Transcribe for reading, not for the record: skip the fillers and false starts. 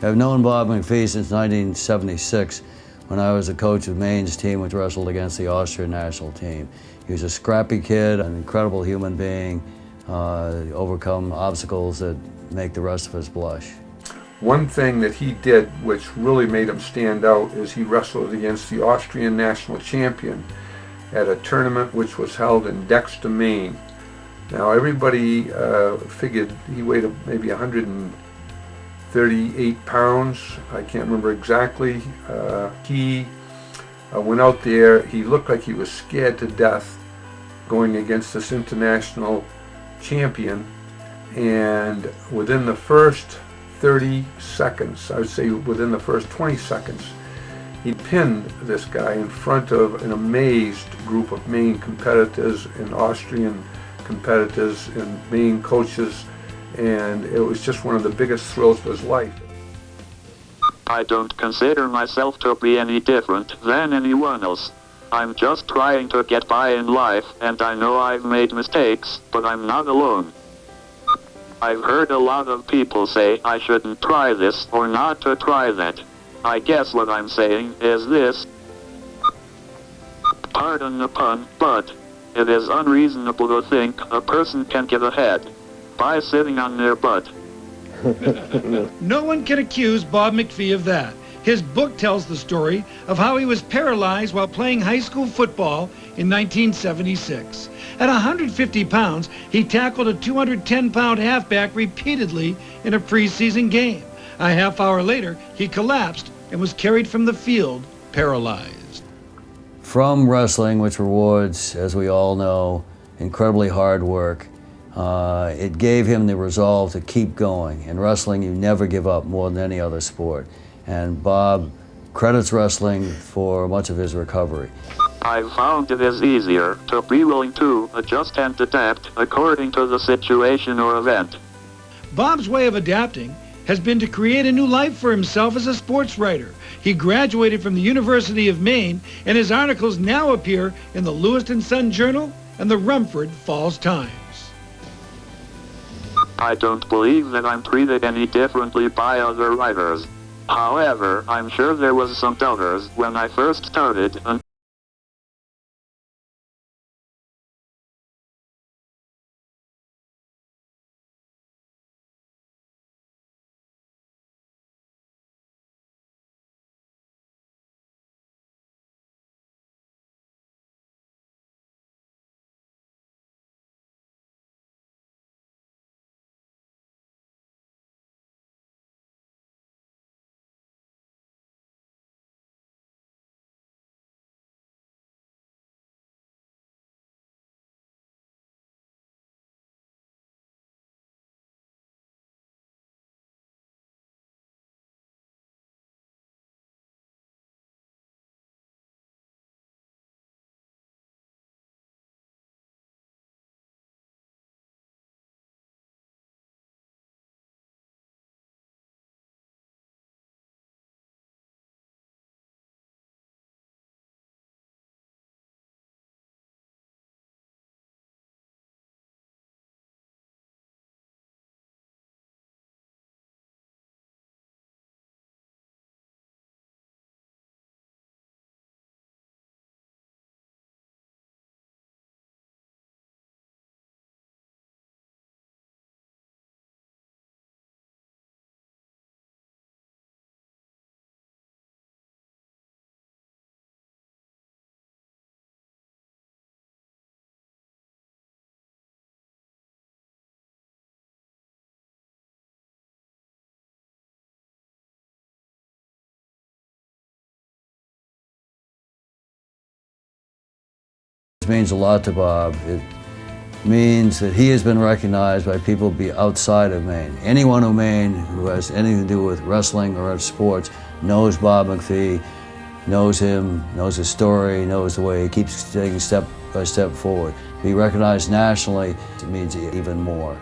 I've known Bob McPhee since 1976 when I was the coach of Maine's team which wrestled against the Austrian national team. He was a scrappy kid, an incredible human being, overcome obstacles that make the rest of us blush. One thing that he did which really made him stand out is he wrestled against the Austrian national champion at a tournament which was held in Dexter, Maine. Now everybody figured he weighed maybe 138 pounds, I can't remember exactly. He went out there, he looked like he was scared to death going against this international champion, and within the first 30 seconds, I would say within the first 20 seconds, he pinned this guy in front of an amazed group of Maine competitors and Austrian competitors and Maine coaches, and it was just one of the biggest thrills of his life. I don't consider myself to be any different than anyone else. I'm just trying to get by in life, and I know I've made mistakes, but I'm not alone. I've heard a lot of people say I shouldn't try this or not to try that. I guess what I'm saying is this. Pardon the pun, but it is unreasonable to think a person can get ahead by sitting on their butt. No one can accuse Bob McPhee of that. His book tells the story of how he was paralyzed while playing high school football in 1976. At 150 pounds, he tackled a 210-pound halfback repeatedly in a preseason game. A half hour later, he collapsed and was carried from the field, paralyzed. From wrestling, which rewards, as we all know, incredibly hard work, it gave him the resolve to keep going. In wrestling, you never give up more than any other sport. And Bob credits wrestling for much of his recovery. I've found it is easier to be willing to adjust and adapt according to the situation or event. Bob's way of adapting has been to create a new life for himself as a sports writer. He graduated from the University of Maine, and his articles now appear in the Lewiston Sun-Journal and the Rumford Falls Times. I don't believe that I'm treated any differently by other writers. However, I'm sure there was some doubters when I first started. It means a lot to Bob. It means that he has been recognized by people outside of Maine. Anyone in Maine who has anything to do with wrestling or sports knows Bob McPhee, knows him, knows his story, knows the way he keeps taking step by step forward. To be recognized nationally, it means even more.